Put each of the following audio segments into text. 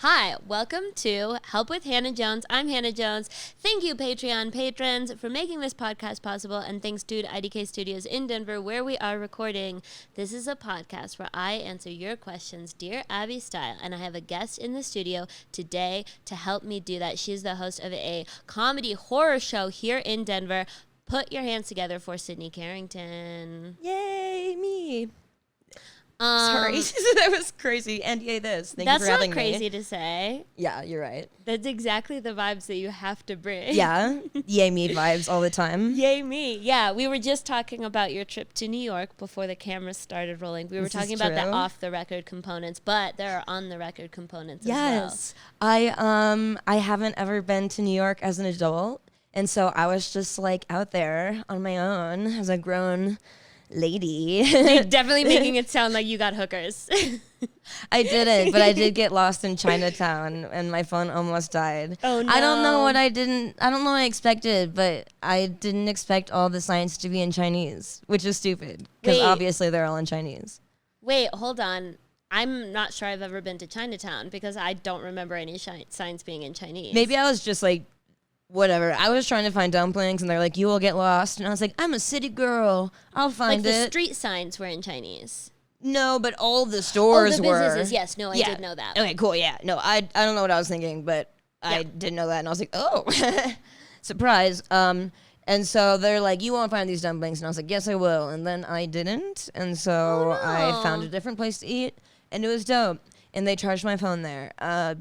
Hi, welcome to Help with Hannah Jones. I'm Hannah Jones. Thank you, Patreon patrons, for making this podcast possible, and thanks to IDK Studios in Denver, where we are recording. This is a podcast where I answer your questions, Dear Abby style, and I have a guest in the studio today to help me do that. She's the host of a comedy horror show here in Denver. Put your hands together for Sydney Carrington. Yay, me. Sorry, that was crazy. And yay this. Thank you for having me. That's not crazy to say. Yeah, you're right. That's exactly the vibes that you have to bring. Yeah, yay me vibes all the time. Yay me. Yeah, we were just talking about your trip to New York before the cameras started rolling. We were talking about the off-the-record components, but there are on-the-record components as well. Yes. I haven't ever been to New York as an adult, and so I was just like out there on my own as a grown lady. You're definitely making it sound like you got hookers. I didn't, but I did get lost in Chinatown and my phone almost died. Oh no. I don't know what I expected, but I didn't expect all the signs to be in Chinese, which is stupid because obviously they're all in Chinese. Wait, hold on. I'm not sure I've ever been to Chinatown because I don't remember any signs being in Chinese. Maybe I was just like, whatever. I was trying to find dumplings, and they're like, you will get lost. And I was like, I'm a city girl. I'll find it. Like the street signs were in Chinese. No, but all the stores were. Businesses, yes. No, I did know that. Okay, cool, yeah. No, I don't know what I was thinking, but I didn't know that. And I was like, oh, surprise. And so they're like, you won't find these dumplings. And I was like, yes, I will. And then I didn't. And so I found a different place to eat, and it was dope. And they charged my phone there.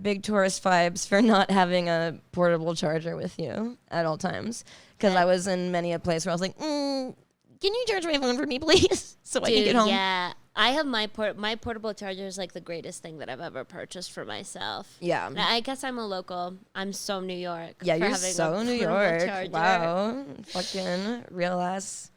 Big tourist vibes for not having a portable charger with you at all times. Because I was in many a place where I was like, can you charge my phone for me, please? So I can get home. Yeah. I have my portable charger is like the greatest thing that I've ever purchased for myself. Yeah. I guess I'm a local. I'm so New York. Yeah, you're so New York. Charger. Wow. Fucking real ass.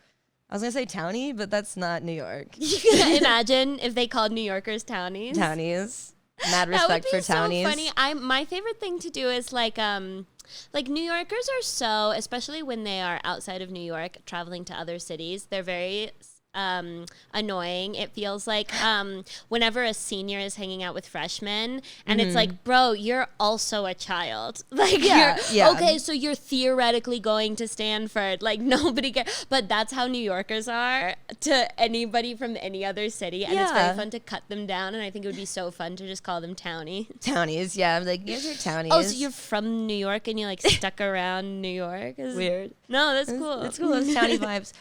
I was going to say townie, but that's not New York. You can imagine if they called New Yorkers townies. Townies. Mad respect for townies. That would be so funny. My favorite thing to do is like New Yorkers are so, especially when they are outside of New York, traveling to other cities, they're very annoying. It feels like whenever a senior is hanging out with freshmen and it's like, bro, you're also a child. Like, okay, so you're theoretically going to Stanford. Like, nobody cares. But that's how New Yorkers are to anybody from any other city. And it's very fun to cut them down. And I think it would be so fun to just call them townie. Townies, yeah. I'm like, you guys are townies. Oh, so you're from New York and you like stuck around New York? Weird. No, that's cool. That's cool. Those townie vibes.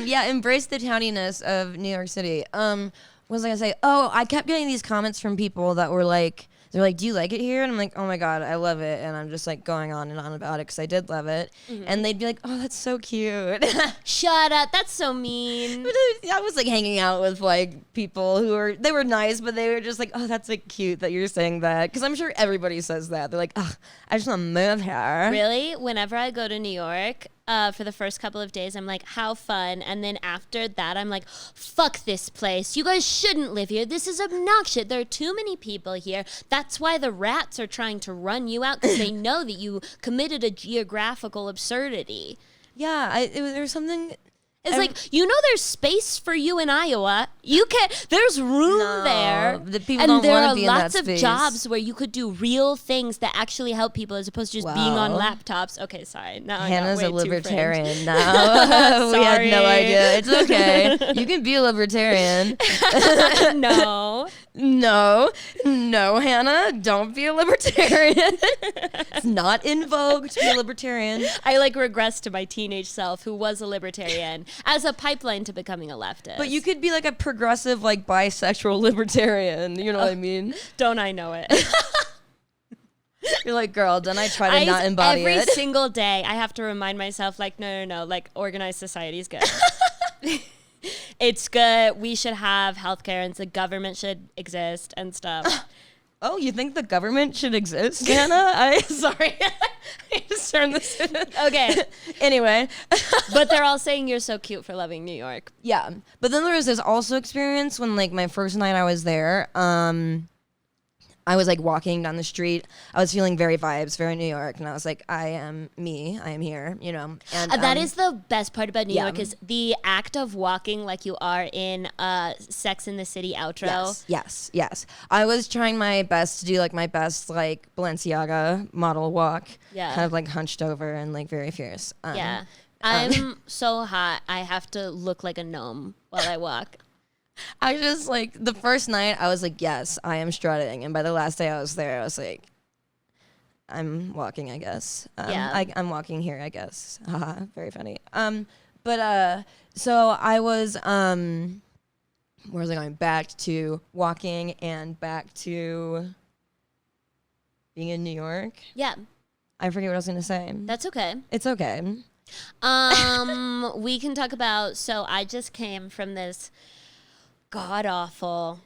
Yeah, embrace the towniness of New York City. What was I gonna say? Oh, I kept getting these comments from people that were like, they're like, do you like it here? And I'm like, oh my God, I love it. And I'm just like going on and on about it because I did love it. And they'd be like, oh, that's so cute. Shut up. That's so mean. But I was like hanging out with like people they were nice, but they were just like, oh, that's like cute that you're saying that. Because I'm sure everybody says that. They're like, oh, I just want to move here. Really? Whenever I go to New York, for the first couple of days, I'm like, how fun. And then after that, I'm like, fuck this place. You guys shouldn't live here. This is obnoxious. There are too many people here. That's why the rats are trying to run you out because they know that you committed a geographical absurdity. Yeah, there was something... It's like, there's space for you in Iowa. There's room there. The people don't want to be in that space. And there are lots of jobs where you could do real things that actually help people as opposed to just being on laptops. Okay, sorry. Now Hannah's a libertarian now. We had no idea. It's okay. You can be a libertarian. No, Hannah, don't be a libertarian. It's not in vogue to be a libertarian. I regress to my teenage self who was a libertarian as a pipeline to becoming a leftist. But you could be like a progressive, bisexual libertarian. You know what I mean? Don't I know it? You're like, girl, don't I try to not embody every it? single day I have to remind myself, no, organized society is good. It's good. We should have healthcare and the government should exist and stuff. Oh, you think the government should exist, Hannah? Sorry. I just turned this in. Okay. Anyway. But they're all saying you're so cute for loving New York. Yeah. But then there was this also experience when, my first night I was there, I was like walking down the street. I was feeling very vibes, very New York, and I was like, I am me. I am here, you know. And that is the best part about New yeah. York is the act of walking like you are in Sex in the City outro. Yes. I was trying my best to do like my best like Balenciaga model walk. Yeah. Kind of like hunched over and like very fierce. Yeah. I'm so hot. I have to look like a gnome while I walk. I just like the first night I was like, yes, I am strutting, and by the last day I was there, I was like, I'm walking, I guess. I'm walking here, I guess. Haha, very funny. So I was where was I going? Back to walking and back to being in New York. Yeah. I forget what I was gonna say. That's okay. It's okay. We can talk about. So I just came from this god awful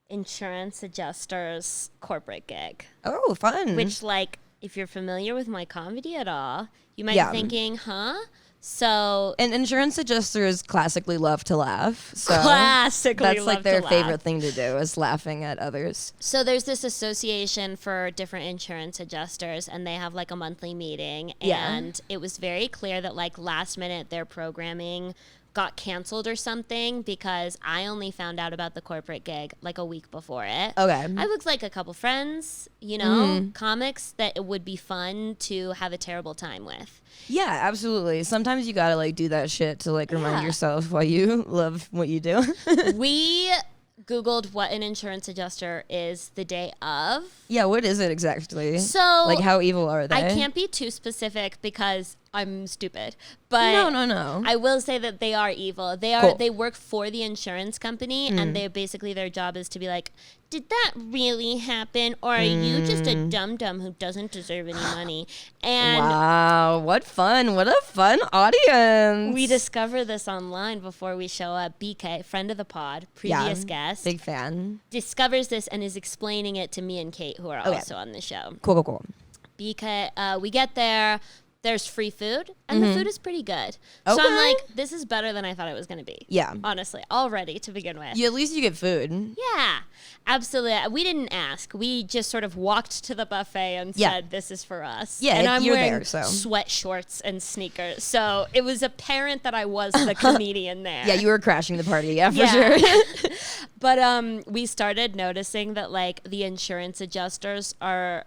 insurance adjusters corporate gig. Oh, fun. Which, like, if you're familiar with my comedy at all, you might be thinking, huh? So, and insurance adjusters classically love to laugh. So that's like their favorite thing to do is laughing at others. So there's this association for different insurance adjusters, and they have like a monthly meeting. And it was very clear that like last minute their programming got canceled or something because I only found out about the corporate gig like a week before it. Okay. I looked like a couple friends, you know, comics that it would be fun to have a terrible time with. Yeah, absolutely. Sometimes you gotta like do that shit to like remind yourself why you love what you do. We Googled what an insurance adjuster is the day of. Yeah, what is it exactly? So, like, how evil are they? I can't be too specific because I'm stupid. But no. I will say that they are evil. They are. Cool. They work for the insurance company, and they basically their job is to be like, did that really happen, or are you just a dum-dum who doesn't deserve any money? And wow, what fun! What a fun audience. We discover this online before we show up. BK, friend of the pod, previous guest, big fan, discovers this and is explaining it to me and Kate, who are also on the show. Cool. BK, we get there. There's free food, and the food is pretty good. So Okay. I'm like, this is better than I thought it was going to be. Yeah. Honestly, already to begin with. At least you get food. Yeah, absolutely. We didn't ask. We just sort of walked to the buffet and said, this is for us. Yeah, and I'm you're wearing there, so. sweat shorts and sneakers. So it was apparent that I was the comedian there. Yeah, you were crashing the party. Yeah, for sure. But we started noticing that, like, the insurance adjusters are...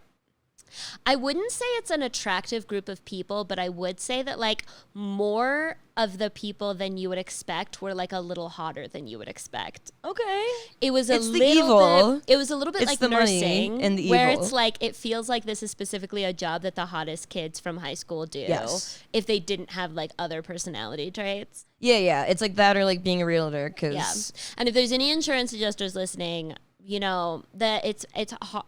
I wouldn't say it's an attractive group of people, but I would say that like more of the people than you would expect were like a little hotter than you would expect. Okay. It was It's the evil. It was a little bit It's like the money nursing, and the where evil. it's like it feels like this is specifically a job that the hottest kids from high school do. Yes. If they didn't have like other personality traits. Yeah. It's like that or like being a realtor. Cause Yeah. And if there's any insurance adjusters listening, you know that it's hot.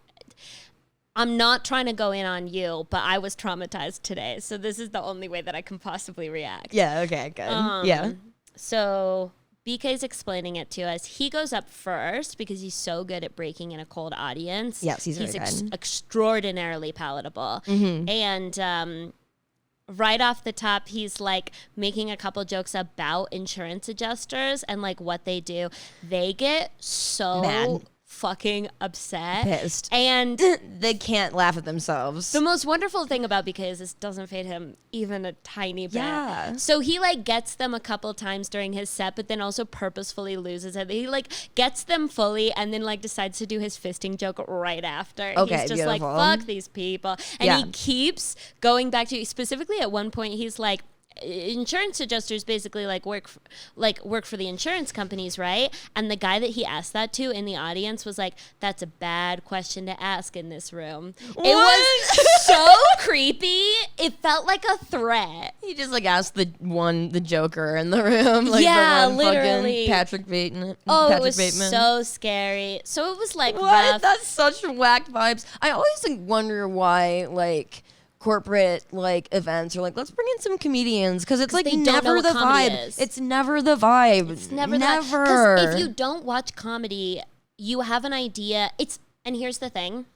I'm not trying to go in on you, but I was traumatized today. So this is the only way that I can possibly react. Yeah, okay, good. So BK's explaining it to us. He goes up first because he's so good at breaking in a cold audience. Yes, he's very good. Extraordinarily palatable. And right off the top, he's like making a couple jokes about insurance adjusters and like what they do. They get so... Mad. Fucking upset. Pissed. And they can't laugh at themselves. the most wonderful thing about BK is this doesn't fade him even a tiny bit. Yeah. So he like gets them a couple times during his set, but then also purposefully loses it. He like gets them fully and then like decides to do his fisting joke right after. Okay, he's just beautiful. like, fuck these people. And he keeps going back to, specifically at one point, he's like, insurance adjusters basically like work for the insurance companies, right? And the guy that he asked that to in the audience was like, that's a bad question to ask in this room. What? It was so creepy. It felt like a threat. He just like asked the Joker in the room, like Yeah, the one literally. fucking Patrick Bateman. Oh, Patrick it was Bateman. so scary. So it was like What? rough. That's such whack vibes. I always like wonder why like corporate like events are like, let's bring in some comedians, because it's like they don't know never what the comedy vibe. is. It's never the vibe. It's never. Never. Because if you don't watch comedy, you have an idea. And here's the thing.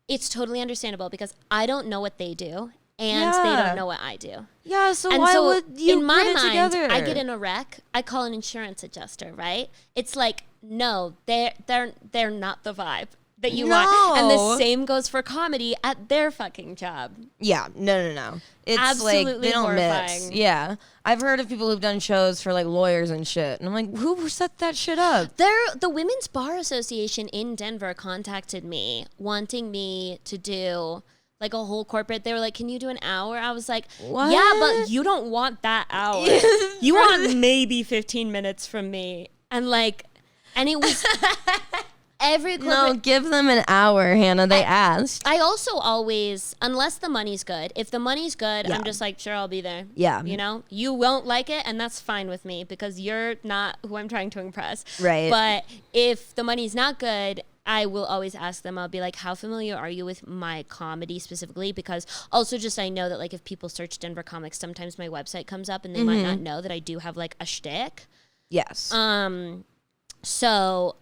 It's totally understandable because I don't know what they do, and they don't know what I do. Yeah, so And why so would you in my put it mind, together? I get in a wreck. I call an insurance adjuster, right? It's like, no, they're not the vibe. that you want. And the same goes for comedy at their fucking job. Yeah, no. It's absolutely like they don't horrifying. mix. Yeah, I've heard of people who've done shows for like lawyers and shit, and I'm like, who set that shit up? The Women's Bar Association in Denver contacted me wanting me to do like a whole corporate. They were like, can you do an hour? I was like, what? Yeah, but you don't want that hour. You want maybe 15 minutes from me. And it was every corporate. No, give them an hour, Hannah. They asked. I also always, unless the money's good, if the money's good, Yeah. I'm just like, sure, I'll be there. Yeah. You know, you won't like it, and that's fine with me because you're not who I'm trying to impress. Right. But if the money's not good, I will always ask them, I'll be like, how familiar are you with my comedy specifically? Because also just I know that like if people search Denver comics, sometimes my website comes up and they might not know that I do have like a shtick. Yes. So,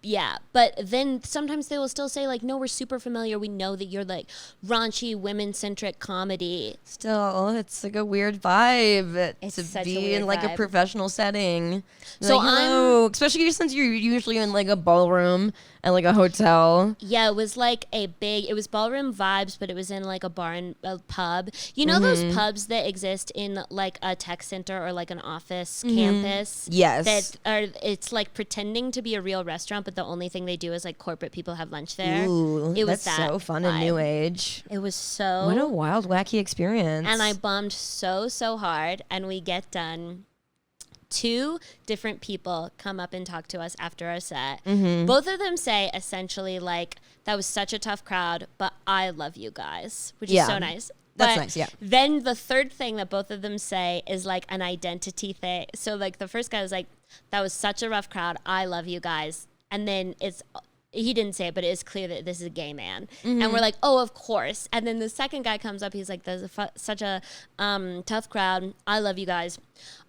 yeah, but then sometimes they will still say like, no, we're super familiar. We know that you're like raunchy, women-centric comedy. Still, it's like a weird vibe It's to such a be weird in like vibe. a professional setting. So like, hello, especially since you're usually in like a ballroom at like a hotel. Yeah, it was like it was ballroom vibes, but it was in like a bar and a pub. You know those pubs that exist in like a tech center or like an office campus? Yes. It's like pretending to be a real restaurant, but the only thing they do is like corporate people have lunch there. Ooh, It was that's that so fun vibe. and new age. It was so... What a wild, wacky experience. And I bombed so hard, and we get done. 2 different people come up and talk to us after our set. Both of them say essentially like, that was such a tough crowd, but I love you guys, which is so nice. That's But nice, yeah. Then the third thing that both of them say is like an identity thing. So like the first guy was like, that was such a rough crowd. I love you guys. And then he didn't say it, but it is clear that this is a gay man. And we're like, oh, of course. And then the second guy comes up. He's like, there's such a tough crowd. I love you guys.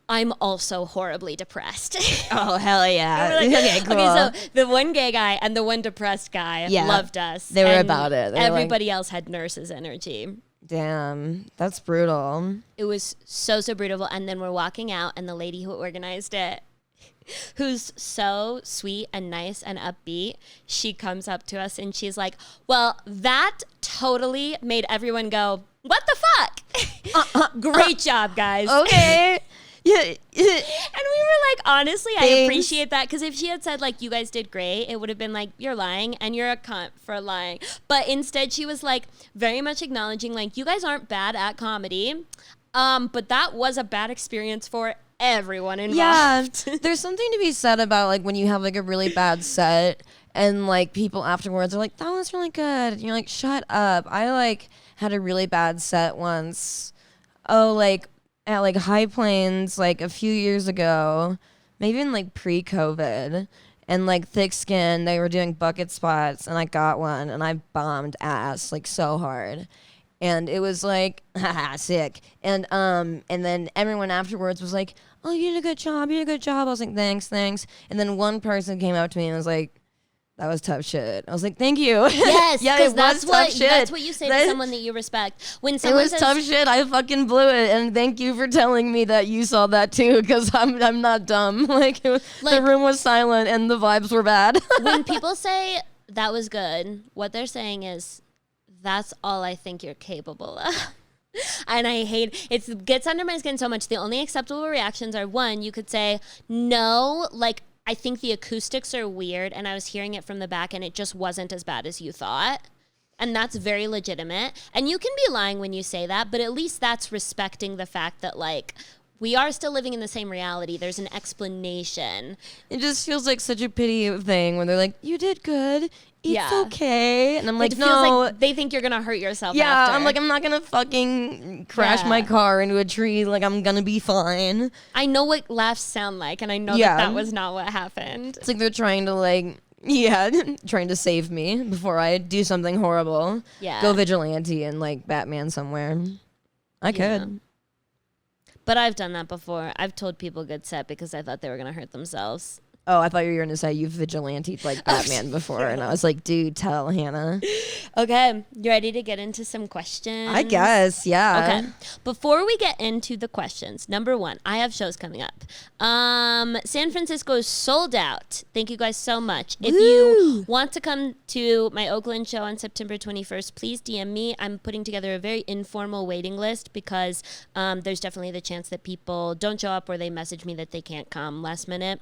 I'm also horribly depressed. Oh, hell yeah. We're like, okay, cool. Okay, so the one gay guy and the one depressed guy loved us. They were and about it. They were everybody else had nurses energy. Damn, that's brutal. It was so brutal. And then we're walking out, and the lady who organized it, who's so sweet and nice and upbeat, she comes up to us and she's like, well, that totally made everyone go, what the fuck? Great job, guys. Okay. Yeah. And we were like, honestly, I Thanks. appreciate that. Because if she had said, like, you guys did great, it would have been like, you're lying and you're a cunt for lying. But instead, she was like, very much acknowledging, like, you guys aren't bad at comedy. But that was a bad experience for everyone involved. Yeah. There's something to be said about, like, when you have, like, a really bad set and, like, people afterwards are like, that was really good. And you're like, shut up. I, like, had a really bad set once. Oh, like, at like High Plains like a few years ago, maybe in like pre-COVID, and like Thick Skin, they were doing bucket spots and I got one and I bombed ass like so hard. And it was like, haha, sick. And then everyone afterwards was like, oh, you did a good job, you did a good job. I was like, thanks. And then one person came up to me and was like, that was tough shit. I was like, thank you. Yes, yeah, because it was tough shit. that's what you say to someone that you respect. When It someone was says, tough shit. I fucking blew it, and thank you for telling me that you saw that too. Because I'm not dumb. Like, the room was silent and the vibes were bad. when people say that was good, what they're saying is, that's all I think you're capable of. And I hate it. Gets under my skin so much. The only acceptable reactions are, one, you could say no, like, I think the acoustics are weird and I was hearing it from the back and it just wasn't as bad as you thought. And that's very legitimate. And you can be lying when you say that, but at least that's respecting the fact that, like, we are still living in the same reality. There's an explanation. It just feels like such a pity thing when they're like, you did good. It's Yeah. okay. And I'm like, It no. feels like they think you're going to hurt yourself yeah, after. I'm like, I'm not going to fucking crash Yeah. my car into a tree. Like, I'm going to be fine. I know what laughs sound like, and I know Yeah. that was not what happened. It's like they're trying to, like, trying to save me before I do something horrible. Yeah. Go vigilante and, like, Batman somewhere. I Yeah. could. But I've done that before. I've told people good set because I thought they were going to hurt themselves. Oh, I thought you were going to say you vigilanted like Batman before. And I was like, dude, tell Hannah. Okay. You ready to get into some questions? I guess, yeah. Okay. Before we get into the questions, number one, I have shows coming up. San Francisco is sold out. Thank you guys so much. If you want to come to my Oakland show on September 21st, please DM me. I'm putting together a very informal waiting list because there's definitely the chance that people don't show up or they message me that they can't come last minute.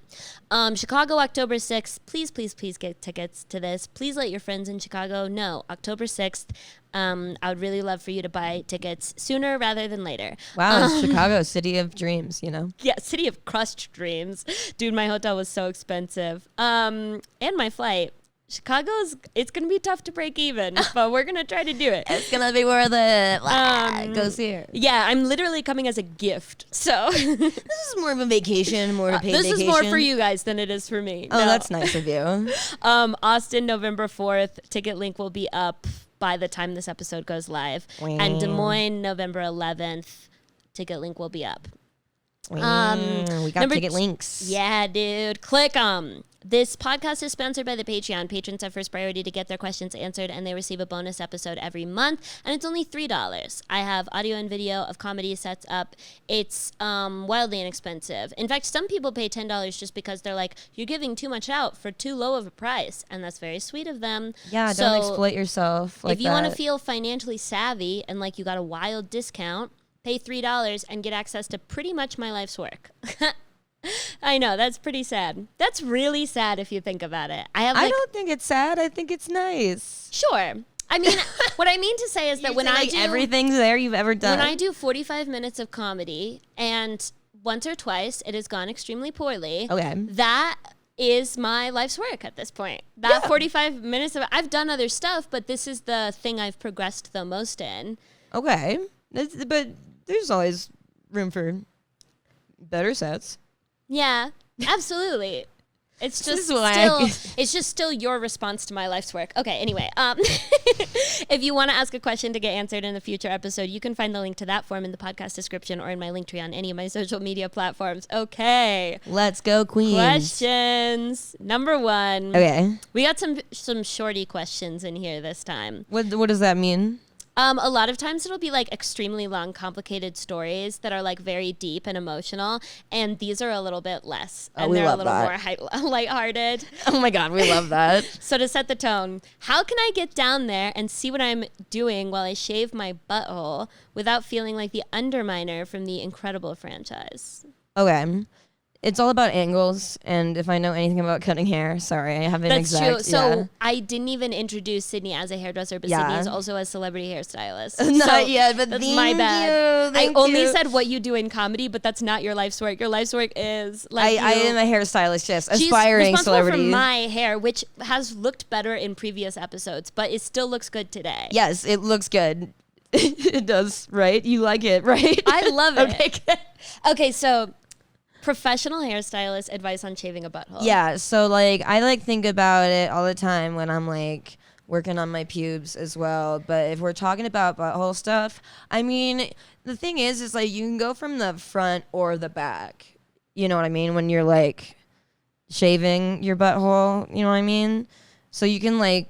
Chicago, October 6th. Please, please, please get tickets to this. Please let your friends in Chicago know. October 6th. I would really love for you to buy tickets sooner rather than later. Wow, Chicago, city of dreams, you know? Yeah, city of crushed dreams. Dude, my hotel was so expensive. And my flight. It's going to be tough to break even, but we're going to try to do it. It's going to be worth it. Go see her. Yeah, I'm literally coming as a gift. So this is more of a vacation, more of a paid vacation. This is more for you guys than it is for me. Oh, no. That's nice of you. Austin, November 4th. Ticket link will be up by the time this episode goes live. And Des Moines, November 11th. Ticket link will be up. We got ticket links. Yeah, dude. Click them. This podcast is sponsored by the Patreon. Patrons have first priority to get their questions answered, and they receive a bonus episode every month, and it's only $3. I have audio and video of comedy sets up. It's wildly inexpensive. In fact, some people pay $10 just because they're like, you're giving too much out for too low of a price, and that's very sweet of them. Yeah, don't exploit yourself like if you want to feel financially savvy and like you got a wild discount, pay $3 and get access to pretty much my life's work. I know, that's pretty sad. That's really sad if you think about it. I don't think it's sad. I think it's nice. Sure. I mean, what I mean to say is that when I do... everything's there you've ever done. When I do 45 minutes of comedy and once or twice it has gone extremely poorly, okay, that is my life's work at this point. That 45 minutes of... I've done other stuff, but this is the thing I've progressed the most in. Okay. But there's always room for better sets. Yeah, absolutely. It's just still your response to my life's work. Okay, anyway, if you want to ask a question to get answered in a future episode, you can find the link to that form in the podcast description or in my link tree on any of my social media platforms. Okay. Let's go, Queens. Questions. Number one. Okay. We got some shorty questions in here this time. What does that mean? A lot of times it'll be like extremely long, complicated stories that are like very deep and emotional, and these are a little bit less, and they're a little more lighthearted. Oh my God, we love that. So to set the tone, how can I get down there and see what I'm doing while I shave my butthole without feeling like the Underminer from the Incredible franchise? Okay. It's all about angles, and if I know anything about cutting hair, sorry, I haven't That's true. So I didn't even introduce Sydney as a hairdresser, but Sydney is also a celebrity hairstylist. Not yet, but that's my bad. I only said what you do in comedy, but that's not your life's work. Your life's work is like I am a hairstylist, yes, aspiring celebrity. She's responsible for my hair, which has looked better in previous episodes, but it still looks good today. Yes, it looks good. It does, right? You like it, right? I love it. Okay, good. Okay, so... Professional hairstylist advice on shaving a butthole. Yeah, so like I like think about it all the time when I'm like working on my pubes as well. But if we're talking about butthole stuff, I mean, the thing is like you can go from the front or the back. You know what I mean? When you're like shaving your butthole, you know what I mean? So you can like,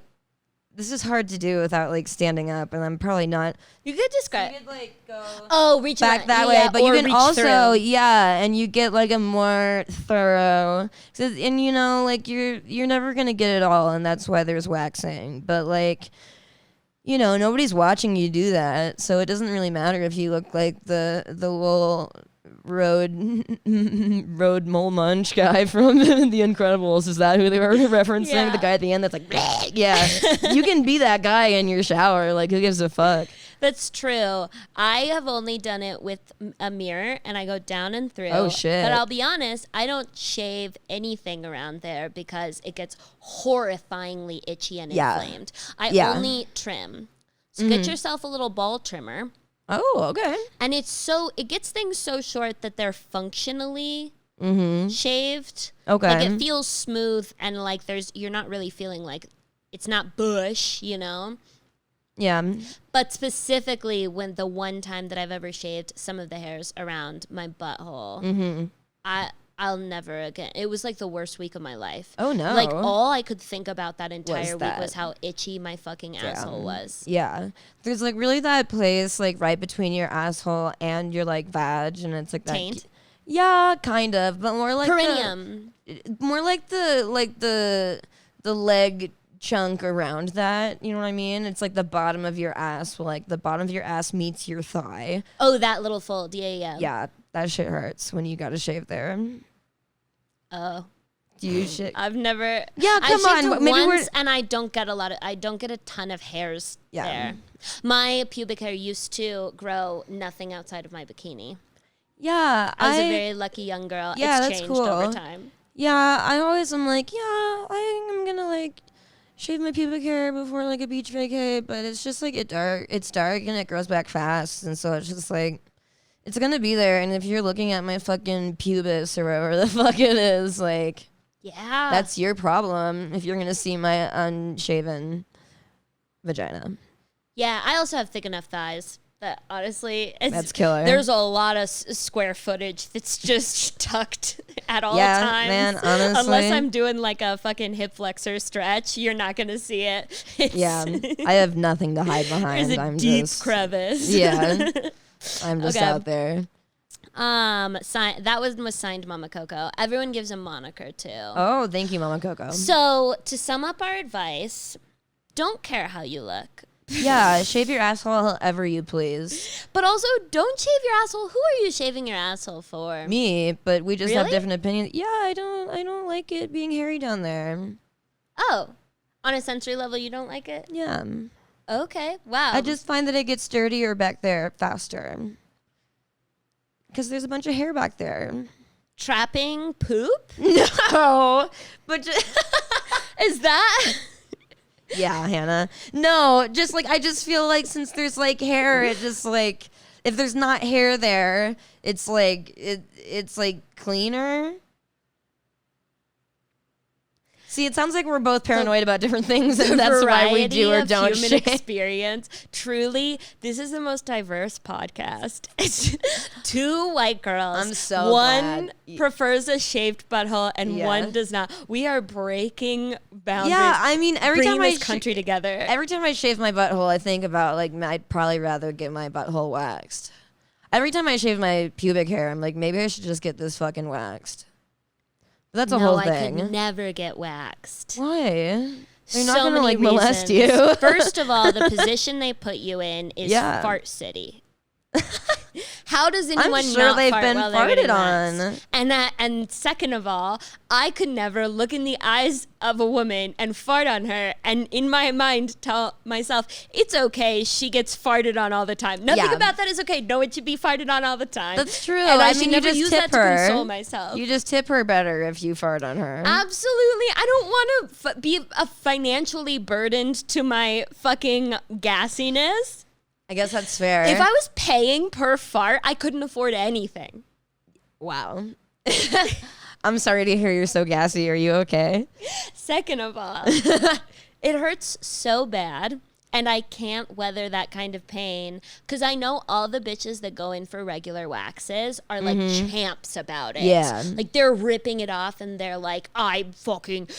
this is hard to do without like standing up, and I'm probably not. You could describe. So you could like go reach back that way, but you can also through. and you get like a more thorough. And you know, like you're never gonna get it all, and that's why there's waxing. But like, you know, nobody's watching you do that, so it doesn't really matter if you look like the little road mole munch guy from The Incredibles. Is that who they were referencing? Yeah. The guy at the end that's like, yeah. You can be that guy in your shower. Like, who gives a fuck? That's true. I have only done it with a mirror, and I go down and through. Oh, shit. But I'll be honest, I don't shave anything around there because it gets horrifyingly itchy and inflamed. I only trim. So get yourself a little ball trimmer. Oh, okay. And it gets things so short that they're functionally shaved. Okay. Like it feels smooth, and like you're not really feeling like it's not bush, you know? Yeah. But specifically when the one time that I've ever shaved some of the hairs around my butthole, I I'll never again. It was like the worst week of my life. Oh no. Like all I could think about that entire week that. was how itchy my fucking asshole was. Yeah. There's like really that place like right between your asshole and your like vag, and it's like Taint? that. Yeah, kind of, but more like Perineum. more like the leg chunk around that. You know what I mean? It's like the bottom of your ass. Like the bottom of your ass meets your thigh. Oh, that little fold. Yeah. Yeah, that shit hurts when you gotta shave there. Oh. Do you shave? I've never. Yeah, come I on. Maybe once, and I don't get a ton of hairs there. My pubic hair used to grow nothing outside of my bikini. Yeah, I was a very lucky young girl. Yeah, it's that's changed cool. over time. Yeah, I always am like, yeah, I think I'm gonna like shave my pubic hair before like a beach vacay, but it's just like it's dark and it grows back fast, and so it's just like it's gonna be there. And if you're looking at my fucking pubis or whatever the fuck it is, like, yeah, that's your problem if you're gonna see my unshaven vagina. Yeah, I also have thick enough thighs that honestly, That's killer. There's a lot of square footage that's just tucked at all Yeah, times. man, honestly. Unless I'm doing like a fucking hip flexor stretch, you're not gonna see it. Yeah, I have nothing to hide behind. There's a I'm deep just crevice. Yeah, I'm just Okay. out there. That was signed Mama Coco. Everyone gives a moniker too. Oh, thank you, Mama Coco. So to sum up our advice, don't care how you look. Yeah, shave your asshole however you please. But also, don't shave your asshole. Who are you shaving your asshole for? Me, but we just have Really? different opinions. Yeah, I don't like it being hairy down there. Oh, on a sensory level, you don't like it? Yeah. Okay, wow. I just find that it gets dirtier back there faster. Because there's a bunch of hair back there. Trapping poop? No, but Is that? yeah, Hannah. No, just like I just feel like since there's like hair, it just like if there's not hair there, it's like it's like cleaner. See, it sounds like we're both paranoid about different things, and that's why we do or don't human shave. experience. Truly, this is the most diverse podcast. It's two white girls. I'm so one glad. prefers a shaved butthole, and Yeah. one does not. We are breaking boundaries. Yeah, I mean, every bringing time this country together. Every time I shave my butthole, I think about like I'd probably rather get my butthole waxed. Every time I shave my pubic hair, I'm like, maybe I should just get this fucking waxed. But that's a whole thing. I could never get waxed. Why? They're not So gonna many like molest reasons. you. First of all, the position they put you in is Yeah. fart city. How does anyone sure not they've fart been while they're getting farted waxed? on. And second of all, I could never look in the eyes of a woman and fart on her, and in my mind tell myself it's okay. She gets farted on all the time. Nothing Yeah. about that is okay. No one should be farted on all the time. That's true. And I I should mean, you never just use tip that her. to console myself. You just tip her better if you fart on her. Absolutely. I don't want to be financially burdened to my fucking gassiness. I guess that's fair. If I was paying per fart, I couldn't afford anything. Wow. I'm sorry to hear you're so gassy. Are you okay? Second of all, it hurts so bad. And I can't weather that kind of pain because I know all the bitches that go in for regular waxes are like champs about it. Yeah. Like they're ripping it off and they're like,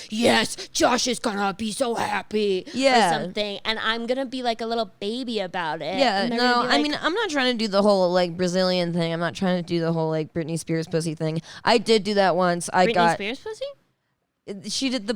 yes, Josh is gonna be so happy. Yeah. Or something. And I'm gonna be like a little baby about it. Yeah, And they're no, gonna be I like, mean, I'm not trying to do the whole like Brazilian thing. I'm not trying to do the whole like Britney Spears pussy thing. I did do that once. Britney Spears pussy? She had the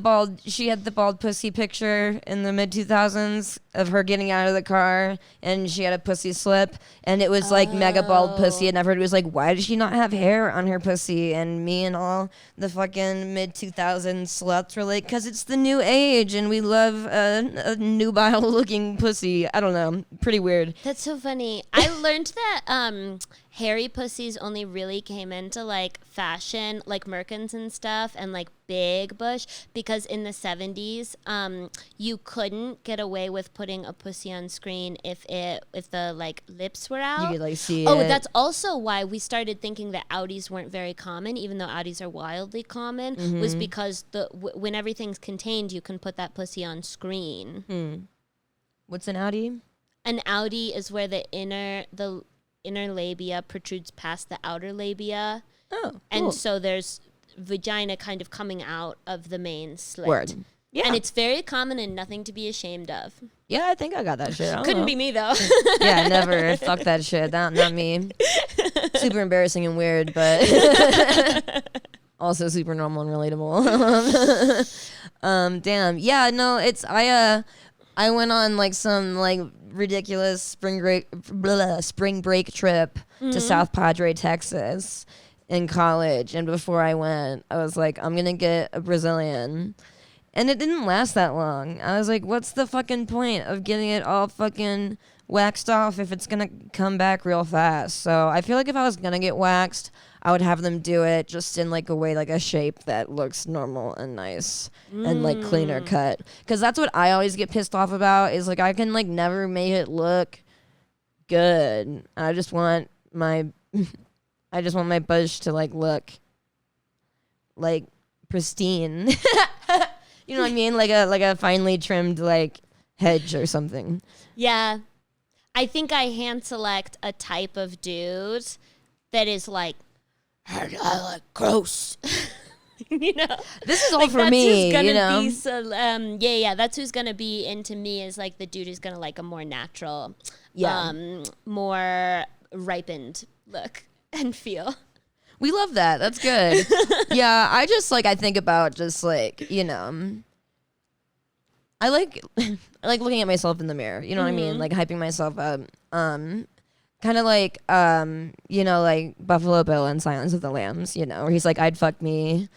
bald pussy picture in the mid 2000s of her getting out of the car, and she had a pussy slip, and it was like mega bald pussy, and everybody was like, why does she not have hair on her pussy? And me and all the fucking mid 2000s sluts were like, cause it's the new age and we love a nubile looking pussy. I don't know, pretty weird. That's so funny. I learned that hairy pussies only really came into like fashion, like Merkins and stuff, and like big bush, because in the 70s, you couldn't get away with putting a pussy on screen if the like lips were out. You could like see Oh, it. that's also why we started thinking that Audis weren't very common, even though Audis are wildly common, was because when everything's contained, you can put that pussy on screen. What's an Audi? An Audi is where the inner labia protrudes past the outer labia. Oh, cool. And so there's vagina kind of coming out of the main slit. Word. Yeah. And it's very common and nothing to be ashamed of. Yeah, I think I got that shit. Couldn't be me, though. Yeah, never. Fuck that shit. Not me. Super embarrassing and weird, but also super normal and relatable. Damn. Yeah, no, it's I went on like some like ridiculous spring break trip to South Padre, Texas in college, and before I went, I was like, I'm gonna get a Brazilian. And it didn't last that long. I was like, what's the fucking point of getting it all fucking waxed off if it's going to come back real fast? So I feel like if I was going to get waxed, I would have them do it just in like a way, like a shape that looks normal and nice and like cleaner cut. Because that's what I always get pissed off about is like I can like never make it look good. I just want my bush to like look like pristine. You know what I mean? Like a finely trimmed like hedge or something. Yeah. I think I hand select a type of dude that is like, I like gross. You know? This is all like for me, you know? That's who's going to be into me is like the dude who's going to like a more natural, more ripened look and feel. We love that. That's good. Yeah, I just like I think about just like, you know, I like looking at myself in the mirror. You know what I mean? Like hyping myself up. Kind of like you know, like Buffalo Bill in Silence of the Lambs, you know, where he's like, I'd fuck me.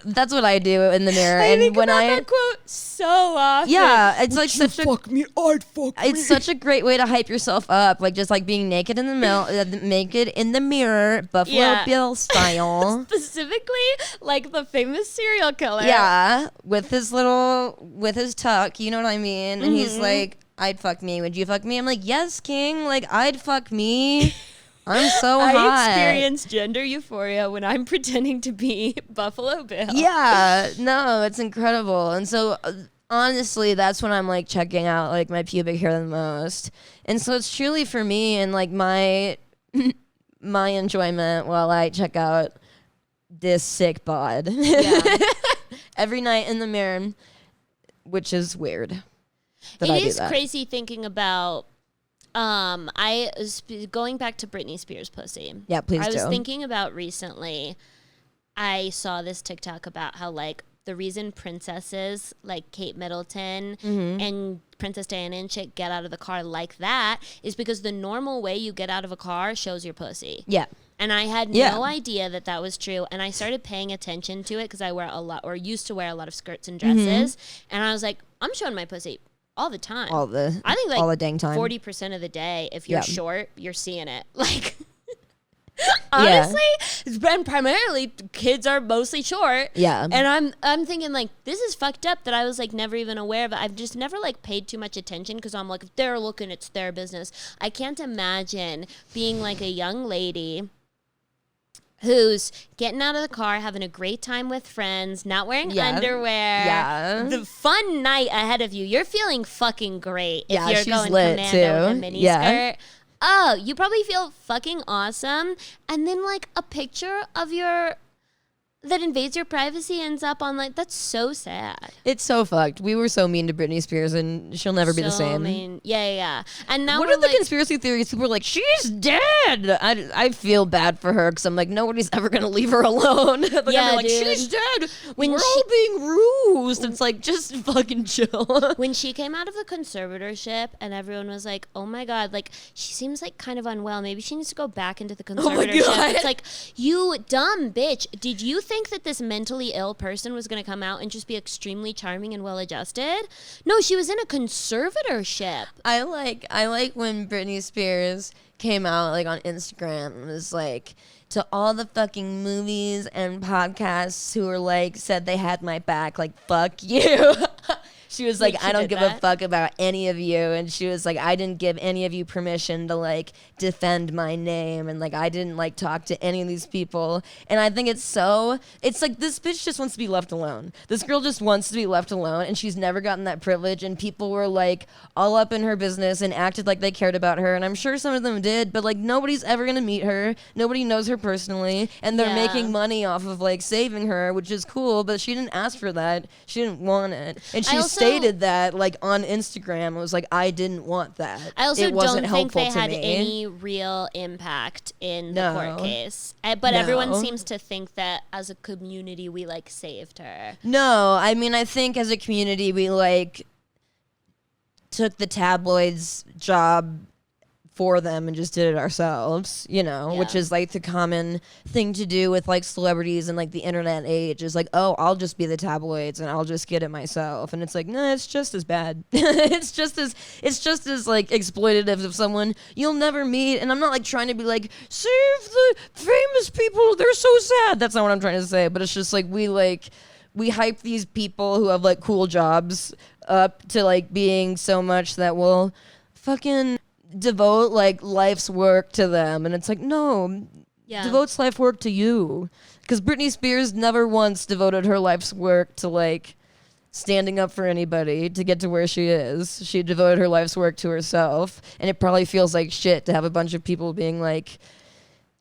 That's what I do in the mirror. I think about that quote so often. Yeah, it's like such fuck me, I'd fuck me. It's such a great way to hype yourself up, like just like being naked in the naked in the mirror, Buffalo Bill style. Specifically, like the famous serial killer. Yeah, with his tuck, you know what I mean? And he's like, I'd fuck me. Would you fuck me? I'm like, yes, king. Like, I'd fuck me. I'm so hot. I experience gender euphoria when I'm pretending to be Buffalo Bill. Yeah, no, it's incredible. And so, honestly, that's when I'm like checking out like my pubic hair the most. And so it's truly for me and like my enjoyment while I check out this sick bod. Yeah. Every night in the mirror, which is weird. It is crazy thinking about I was going back to Britney Spears' pussy. Yeah, please do. I was thinking about recently, I saw this TikTok about how like the reason princesses like Kate Middleton and Princess Diana and shit get out of the car like that is because the normal way you get out of a car shows your pussy. Yeah. And I had no idea that that was true. And I started paying attention to it because I wear a lot or used to wear a lot of skirts and dresses. And I was like, I'm showing my pussy all the time. I think like all the dang time. 40% of the day, if you're short, you're seeing it. Like, honestly, and primarily kids are mostly short. Yeah. And I'm thinking like, this is fucked up that I was like never even aware of it. I've just never like paid too much attention because I'm like, if they're looking, it's their business. I can't imagine being like a young lady who's getting out of the car, having a great time with friends, not wearing underwear. Yeah. The fun night ahead of you. You're feeling fucking great if you're she's going lit commando too. with a mini skirt. Oh, you probably feel fucking awesome. And then like a picture of that invades your privacy ends up on like, that's so sad. It's so fucked. We were so mean to Britney Spears and she'll never be the same. Mean. Yeah. And now what are the conspiracy theories? People are like, she's dead. I feel bad for her because I'm like, nobody's ever going to leave her alone. But I'm like, dude, she's dead. We're all being rused. It's like, just fucking chill. When she came out of the conservatorship and everyone was like, oh my God, like she seems like kind of unwell. Maybe she needs to go back into the conservatorship. It's like, you dumb bitch. Did you think that this mentally ill person was going to come out and just be extremely charming and well-adjusted? No, she was in a conservatorship. I like when Britney Spears came out like on Instagram and was like, to all the fucking movies and podcasts who were like, said they had my back, like, fuck you. She was like, She I don't did give a that. fuck about any of you. And she was like, I didn't give any of you permission to like defend my name. And like, I didn't like talk to any of these people. And I think it's like this bitch just wants to be left alone. This girl just wants to be left alone. And she's never gotten that privilege. And people were like all up in her business and acted like they cared about her. And I'm sure some of them did, but like nobody's ever going to meet her. Nobody knows her personally. And they're Yeah. making money off of like saving her, which is cool. But she didn't ask for that. She didn't want it. And she stated that like on Instagram. It was like, I didn't want that. I also it wasn't don't think helpful they to had me. any real impact in the court No. case. But everyone No. seems to think that as a community we like saved her. No, I mean, I think as a community, we like took the tabloids' job for them and just did it ourselves, you know, which Yeah. is like the common thing to do with like celebrities and like the internet age is like, oh, I'll just be the tabloids and I'll just get it myself. And it's like, no, it's just as bad. it's just as like exploitative of someone you'll never meet. And I'm not like trying to be like, save the famous people, they're so sad. That's not what I'm trying to say. But it's just like we hype these people who have like cool jobs up to like being so much that we'll fucking devote like life's work to them. And it's like, no, Yeah. devotes life work to you. Because Britney Spears never once devoted her life's work to like standing up for anybody to get to where she is. She devoted her life's work to herself. And it probably feels like shit to have a bunch of people being like,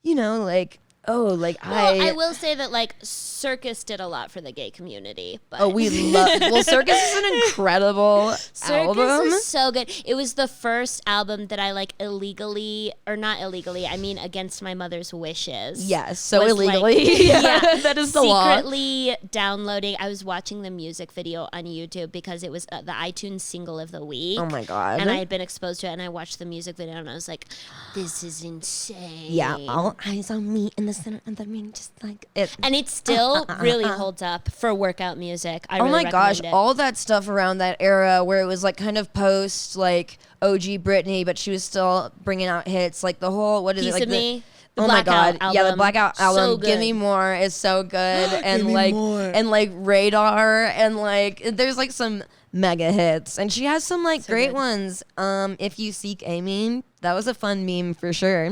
you know, like, oh, like Well, I will say that like Circus did a lot for the gay community. But Oh, we love. Well, Circus is an incredible Circus album. is so good. It was the first album that I like illegally, or not illegally, I mean against my mother's wishes. Yes, so was, illegally. like, yeah, that is the law. secretly downloading. I was watching the music video on YouTube because it was the iTunes single of the week. Oh my god. And I had been exposed to it, and I watched the music video, and I was like, "This is insane." Yeah, all eyes on me in the center of the ring, just like it. And it still really holds up for workout music. I really Oh my gosh, recommend it. all that stuff around that era where it was like kind of post like OG Britney, but she was still bringing out hits. Like the whole what is Piece it like of Me. The Oh my Blackout god! Yeah, the album. Blackout So album. good. Give Me More is so good, and Me like More. and like Radar, and like there's like some mega hits, and she has some like So great good. ones. If You Seek Amy, that was a fun meme for sure.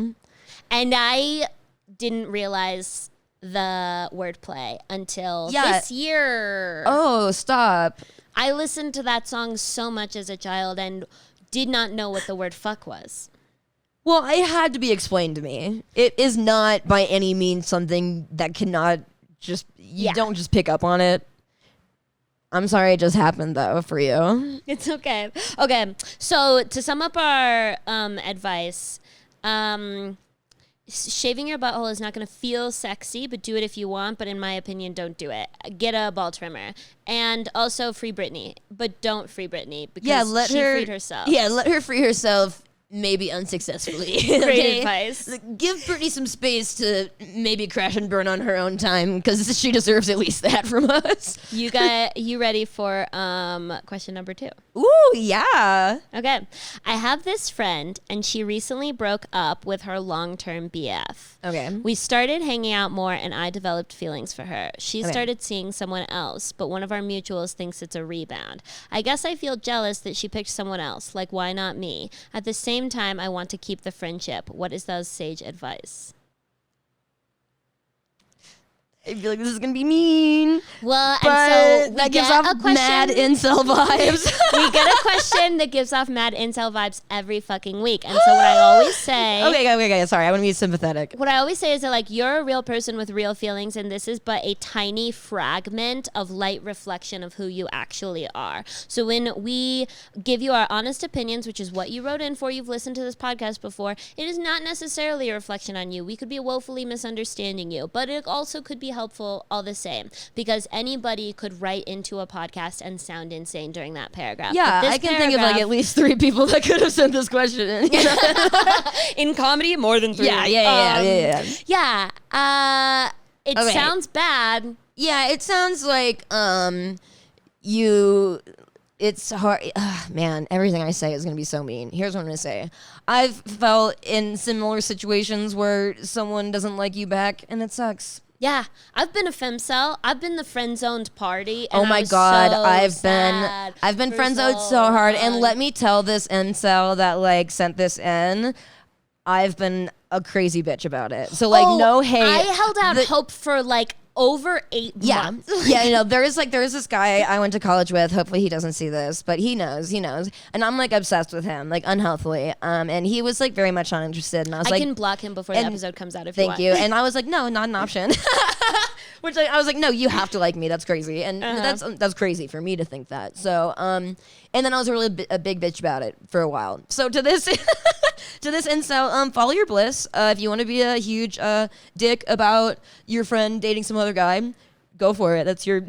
And I didn't realize the wordplay until Yeah. this year. Oh, stop! I listened to that song so much as a child and did not know what the word fuck was. Well, it had to be explained to me. It is not by any means something that cannot just you Yeah. don't just pick up on it. I'm sorry it just happened though for you. It's okay. Okay, so to sum up our advice, shaving your butthole is not going to feel sexy, but do it if you want. But in my opinion, don't do it. Get a ball trimmer. And also free Britney, but don't free Britney because Yeah, let she her freed herself. Yeah, let her free herself. Maybe unsuccessfully. Great Okay? advice. Give Britney some space to maybe crash and burn on her own time because she deserves at least that from us. You ready for question number 2? Ooh, yeah. Okay. I have this friend, and she recently broke up with her long-term BF. Okay. We started hanging out more, and I developed feelings for her. She Okay. started seeing someone else, but one of our mutuals thinks it's a rebound. I guess I feel jealous that she picked someone else. Like, why not me? At the same time, I want to keep the friendship. What is those sage advice? I feel like this is gonna be mean, Well, but and so we that gives get off a question. mad incel vibes. We get a question that gives off mad incel vibes every fucking week. And so what I always say... Okay. Sorry, I want to be sympathetic. What I always say is that, like, you're a real person with real feelings, and this is but a tiny fragment of light reflection of who you actually are. So when we give you our honest opinions, which is what you wrote in for, you've listened to this podcast before, it is not necessarily a reflection on you. We could be woefully misunderstanding you, but it also could be helpful all the same, because anybody could write into a podcast and sound insane during that paragraph. Yeah, But this I can think of like paragraph- at least 3 people that could have sent this question in. You know? in comedy, more than 3. Yeah. It Okay. sounds bad. Yeah, it sounds like you. It's hard. Man, everything I say is gonna be so mean. Here's what I'm gonna say. I've felt in similar situations where someone doesn't like you back, and it sucks. Yeah, I've been a femcel. I've been the friend zoned party. And Oh my I was God, so I've been for friend zoned so hard. And long. let me tell this incel that like sent this in, I've been a crazy bitch about it. So like no hate. I held out hope for like over 8 months. Yeah, you know, there is this guy I went to college with. Hopefully he doesn't see this, but he knows. And I'm like obsessed with him, like unhealthily. And he was like very much not interested. And I was I like, can block him before the episode comes out if you thank want. you. And I was like, no, not an option. Which I was like, no, you have to like me. That's crazy. And that's crazy for me to think that. So, and then I was really a big bitch about it for a while. So to this, to this incel, follow your bliss. If you want to be a huge dick about your friend dating some other guy, go for it. That's your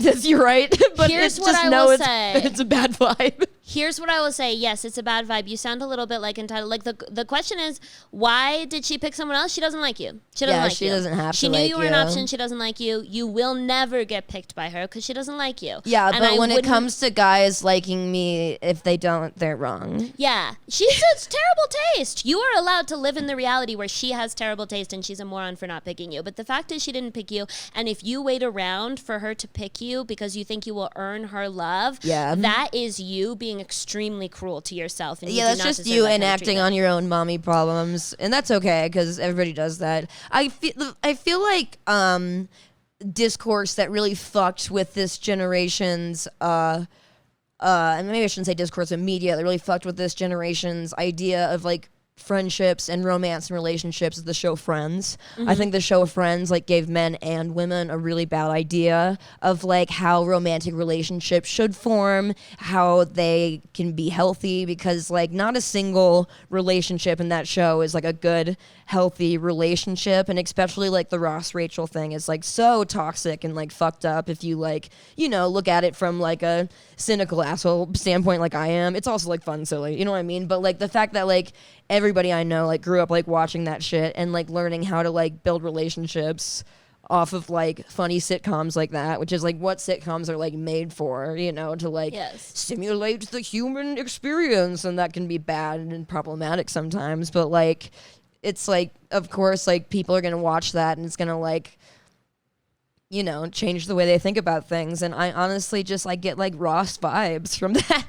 right. But Here's it's what just I know will it's, say. it's a bad vibe. Here's what I will say. Yes, it's a bad vibe. You sound a little bit like entitled. Like the question is, why did she pick someone else? She doesn't like you. She doesn't like you. She doesn't have to. She knew like you were an option. She doesn't like you. You will never get picked by her because she doesn't like you. Yeah, and but when it comes to guys liking me, if they don't, they're wrong. Yeah, she's a terrible taste. You are allowed to live in the reality where she has terrible taste and she's a moron for not picking you. But the fact is she didn't pick you. And if you wait around for her to pick you because you think you will earn her love, that is you being extremely cruel to yourself. And that's just you enacting on your own mommy problems. And that's okay because everybody does that. I feel like discourse that really fucked with this generation's and maybe I shouldn't say discourse, but media that really fucked with this generation's idea of like friendships and romance and relationships is the show Friends. I think the show Friends like gave men and women a really bad idea of like how romantic relationships should form, how they can be healthy, because like not a single relationship in that show is like a good healthy relationship, and especially like the Ross Rachel thing is like so toxic and like fucked up if you like, you know, look at it from like a cynical asshole standpoint like I am. It's also like fun, silly, you know what I mean? But like the fact that like everybody I know like grew up like watching that shit and like learning how to like build relationships off of like funny sitcoms like that, which is like what sitcoms are like made for, you know, to like stimulate the human experience, and that can be bad and problematic sometimes, but like it's like, of course, like people are gonna watch that and it's gonna like, you know, change the way they think about things. And I honestly just like get like Ross vibes from that.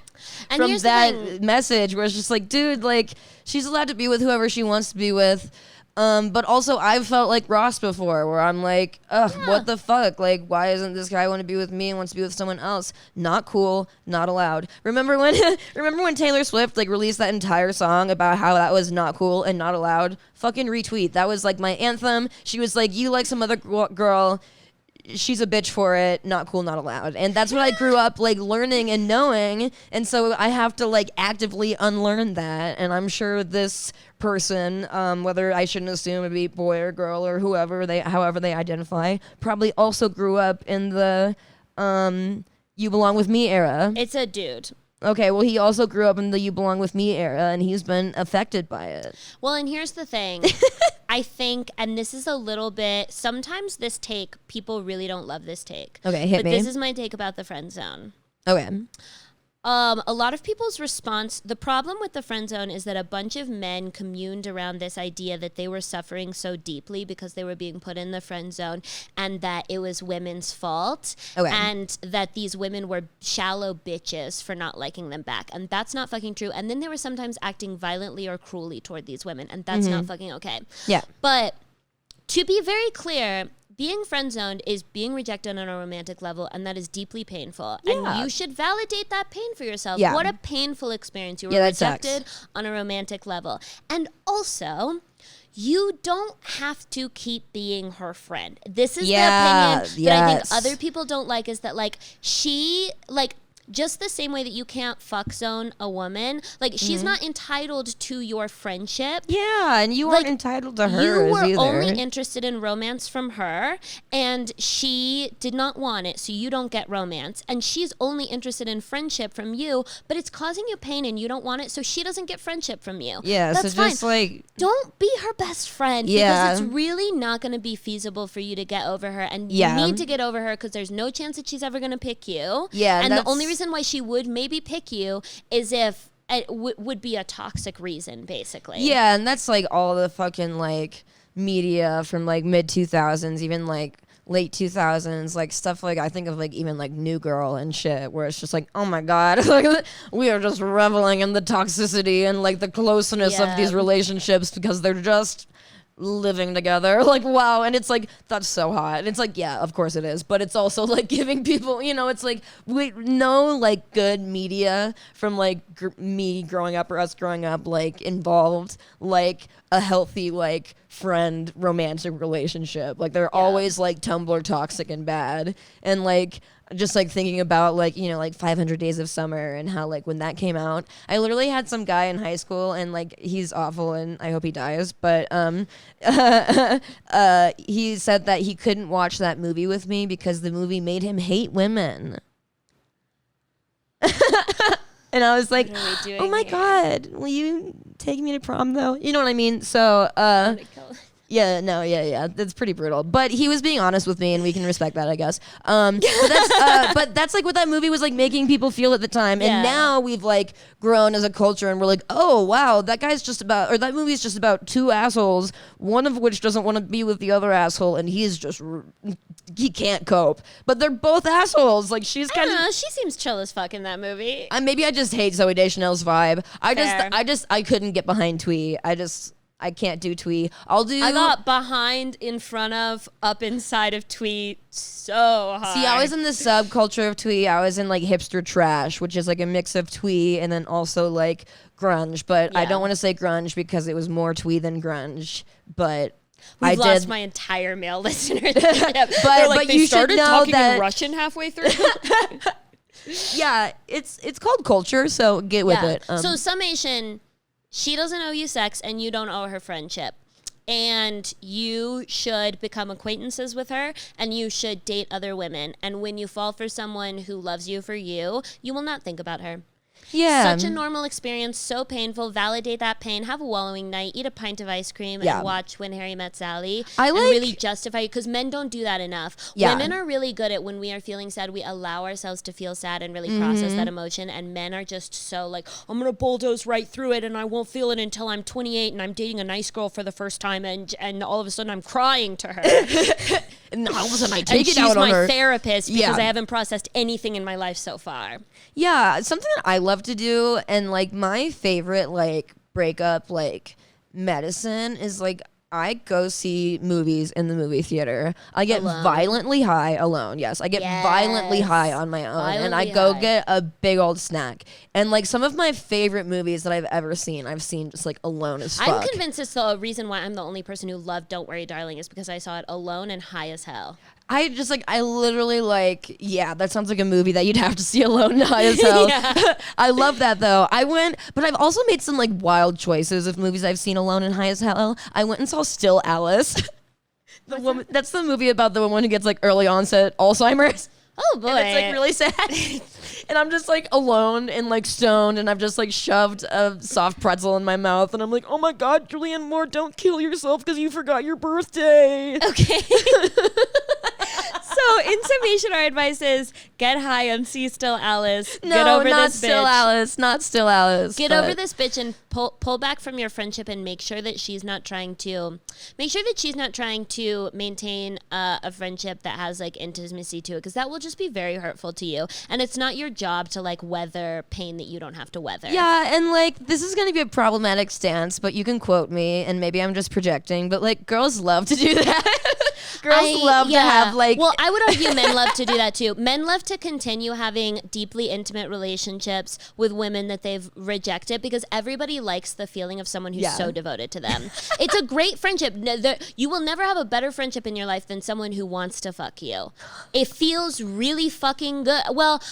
And from that message where it's just like, dude, like she's allowed to be with whoever she wants to be with. But also I've felt like Ross before where I'm like, what the fuck? Like, why isn't this guy want to be with me and wants to be with someone else? Not cool, not allowed. Remember when Taylor Swift like released that entire song about how that was not cool and not allowed? Fucking retweet. That was like my anthem. She was like, you like some other girl, she's a bitch for it, not cool, not allowed. And that's what I grew up like learning and knowing, and so I have to like actively unlearn that. And I'm sure this person, whether I shouldn't assume it be boy or girl or however they identify, probably also grew up in the you belong with me era. It's a dude. Okay, well, he also grew up in the you belong with me era, and he's been affected by it. Well, and here's the thing. I think, and this is a little bit, sometimes this take, people really don't love this take. Okay, hit me. But this is my take about the friend zone. Okay. A lot of people's response, the problem with the friend zone is that a bunch of men communed around this idea that they were suffering so deeply because they were being put in the friend zone, and that it was women's fault, and that these women were shallow bitches for not liking them back. And that's not fucking true. And then they were sometimes acting violently or cruelly toward these women, and that's not fucking okay. Yeah. But to be very clear, being friend-zoned is being rejected on a romantic level, and that is deeply painful. Yeah. And you should validate that pain for yourself. Yeah. What a painful experience. You were rejected on a romantic level. And also, you don't have to keep being her friend. This is the opinion that I think other people don't like, is that, like, she, like, just the same way that you can't fuck zone a woman, like she's not entitled to your friendship. Yeah, and you aren't entitled to hers either. You were either. only interested in romance from her, and she did not want it, so you don't get romance. And she's only interested in friendship from you, but it's causing you pain and you don't want it, so she doesn't get friendship from you. Yeah, that's so just fine. Like, don't be her best friend, because it's really not going to be feasible for you to get over her, and you need to get over her because there's no chance that she's ever going to pick you. Yeah, and the only reason why she would maybe pick you is if it would be a toxic reason, basically. Yeah, and that's like all the fucking like media from like mid 2000s, even like late 2000s, like stuff like I think of like even like New Girl and shit, where it's just like, oh my god, like we are just reveling in the toxicity and like the closeness of these relationships because they're just living together. Like, wow. And it's like, that's so hot. And it's like, yeah, of course it is. But it's also like giving people, you know, it's like we know like good media from like me growing up or us growing up, like involved like a healthy like friend romantic relationship. Like they're always like Tumblr toxic and bad. And like just like thinking about like, you know, like 500 Days of Summer and how like when that came out, I literally had some guy in high school and like he's awful and I hope he dies, but he said that he couldn't watch that movie with me because the movie made him hate women. And I was like, oh my god, will you take me to prom though? You know what I mean? So yeah, no, yeah, that's pretty brutal. But he was being honest with me, and we can respect that, I guess. But that's like what that movie was like making people feel at the time. And now we've like grown as a culture, and we're like, oh wow, that movie's just about two assholes, one of which doesn't want to be with the other asshole, and he can't cope. But they're both assholes. Like she's kind of. She seems chill as fuck in that movie. Maybe I just hate Zooey Deschanel's vibe. I couldn't get behind Twee. I can't do Twee. I got behind, in front of, up inside of Twee so hard. See, I was in the subculture of Twee. I was in like hipster trash, which is like a mix of Twee and then also like grunge. But I don't want to say grunge because it was more Twee than grunge. But We've lost my entire male listener. but you should know talking that in Russian halfway through. Yeah, it's called culture, so get with it. So summation. She doesn't owe you sex, and you don't owe her friendship. And you should become acquaintances with her, and you should date other women. And when you fall for someone who loves you for you, you will not think about her. Yeah. Such a normal experience, so painful. Validate that pain. Have a wallowing night. Eat a pint of ice cream and watch When Harry Met Sally. And really justify it, because men don't do that enough. Yeah. Women are really good at when we are feeling sad, we allow ourselves to feel sad and really process that emotion. And men are just so like, I'm going to bulldoze right through it and I won't feel it until I'm 28 and I'm dating a nice girl for the first time and all of a sudden I'm crying to her. And all of a sudden I take it out on her. She's my therapist because I haven't processed anything in my life so far. Yeah, something that I love to do, and like my favorite like breakup like medicine is like I go see movies in the movie theater. I get violently high alone. Yes, I get violently high on my own, and I go get a big old snack. And like some of my favorite movies that I've ever seen, I've seen just like alone as fuck. I'm convinced it's the reason why I'm the only person who loved Don't Worry Darling is because I saw it alone and high as hell. I literally that sounds like a movie that you'd have to see alone and high as hell. I love that though. But I've also made some like wild choices of movies I've seen alone and high as hell. I went and saw Still Alice. That's the movie about the woman who gets like early onset Alzheimer's. Oh boy. And it's like really sad. And I'm just like alone and like stoned, and I've just like shoved a soft pretzel in my mouth, and I'm like, oh my god, Julianne Moore, don't kill yourself because you forgot your birthday. Okay. So in summation, our advice is get high and see Still Alice. No, get over not this Still bitch. Alice, not Still Alice. Get over this bitch and pull back from your friendship and make sure that she's not trying to maintain a friendship that has like intimacy to it, because that will just be very hurtful to you. And it's not your job to like weather pain that you don't have to weather. Yeah, and like this is going to be a problematic stance, but you can quote me, and maybe I'm just projecting, but like girls love to do that. Girls love to have like... Well, I would argue men love to do that too. Men love to continue having deeply intimate relationships with women that they've rejected because everybody likes the feeling of someone who's so devoted to them. It's a great friendship. You will never have a better friendship in your life than someone who wants to fuck you. It feels really fucking good. Well,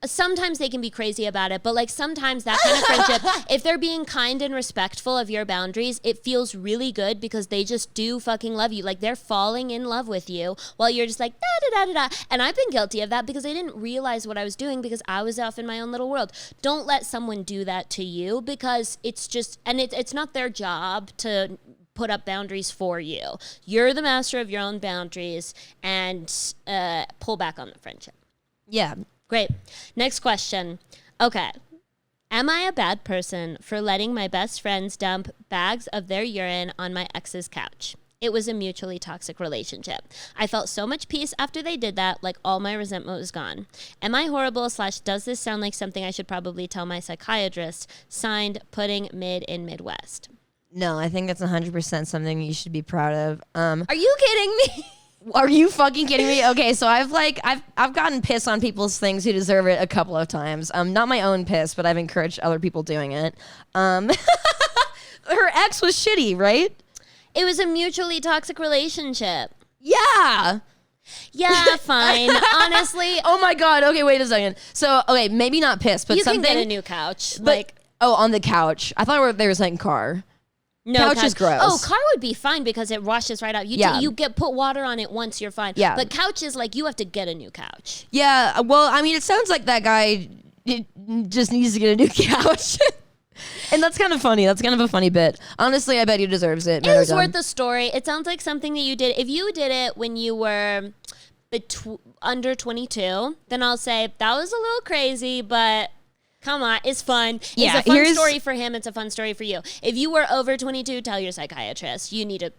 sometimes they can be crazy about it, but like sometimes that kind of friendship, if they're being kind and respectful of your boundaries, it feels really good because they just do fucking love you. Like they're falling in love with you while you're just like da da da da da. And I've been guilty of that because I didn't realize what I was doing because I was off in my own little world. Don't let someone do that to you because it's just, and it's not their job to put up boundaries for you. You're the master of your own boundaries, and pull back on the friendship. Yeah. Great. Next question. Okay. Am I a bad person for letting my best friends dump bags of their urine on my ex's couch? It was a mutually toxic relationship. I felt so much peace after they did that, like all my resentment was gone. Am I horrible / does this sound like something I should probably tell my psychiatrist? Signed, Pudding Mid in Midwest. No, I think that's 100% something you should be proud of. Are you kidding me? Are you fucking kidding me? Okay, so I've gotten piss on people's things who deserve it a couple of times. Not my own piss, but I've encouraged other people doing it. Her ex was shitty, right? It was a mutually toxic relationship. Yeah. Yeah, fine. Honestly. Oh my God. Okay, wait a second. So, okay, maybe not piss, but you something. You can get a new couch. But, on the couch. I thought they were saying car. No, couch is gross. Oh, car would be fine because it washes right out. You put water on it once, you're fine. Yeah. But couch is like you have to get a new couch. Yeah. Well, I mean, it sounds like that guy just needs to get a new couch. And that's kind of funny. That's kind of a funny bit. Honestly, I bet he deserves it. It was worth the story. It sounds like something that you did. If you did it when you were under 22, then I'll say that was a little crazy, but come on, it's fun. Yeah, it's a fun story for him. It's a fun story for you. If you were over 22, tell your psychiatrist. You need to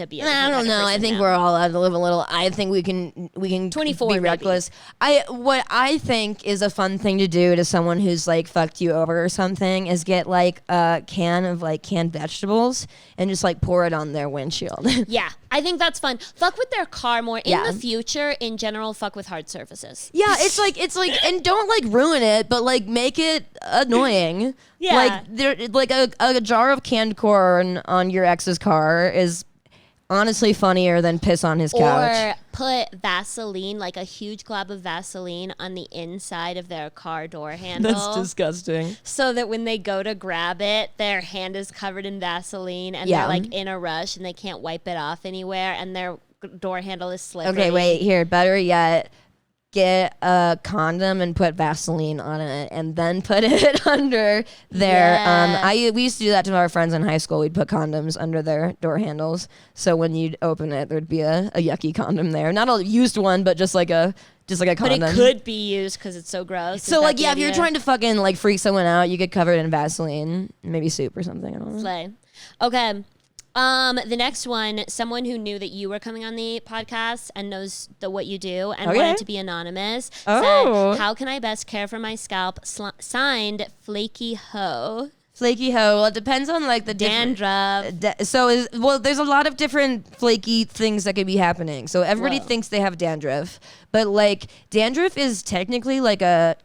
be. I don't know. I think we're all allowed to live a little. I think we can 24 be reckless. What I think is a fun thing to do to someone who's like fucked you over or something is get like a can of like canned vegetables and just like pour it on their windshield. Yeah, I think that's fun. Fuck with their car more. In the future, in general, fuck with hard surfaces. Yeah, it's like, and don't like ruin it, but like make it annoying. Yeah, like a jar of canned corn on your ex's car is honestly funnier than piss on his couch. Or put Vaseline, like a huge glob of Vaseline on the inside of their car door handle. That's disgusting. So that when they go to grab it, their hand is covered in Vaseline and they're like in a rush and they can't wipe it off anywhere and their door handle is slippery. Okay, wait, here, better yet, get a condom and put Vaseline on it and then put it under their we used to do that to our friends in high school. We'd put condoms under their door handles, so when you'd open it there'd be a yucky condom there, not a used one but just like a condom. But it could be used because it's so gross. So like, yeah, if you're trying to fucking like freak someone out, you could cover it in Vaseline, maybe soup or something. I don't know. Slay. Okay. The next one, someone who knew that you were coming on the podcast and knows what you do and wanted to be anonymous said, how can I best care for my scalp? Signed, Flaky Ho. Flaky Ho. Well, it depends on like the dandruff. There's a lot of different flaky things that could be happening. So everybody thinks they have dandruff, but like dandruff is technically like a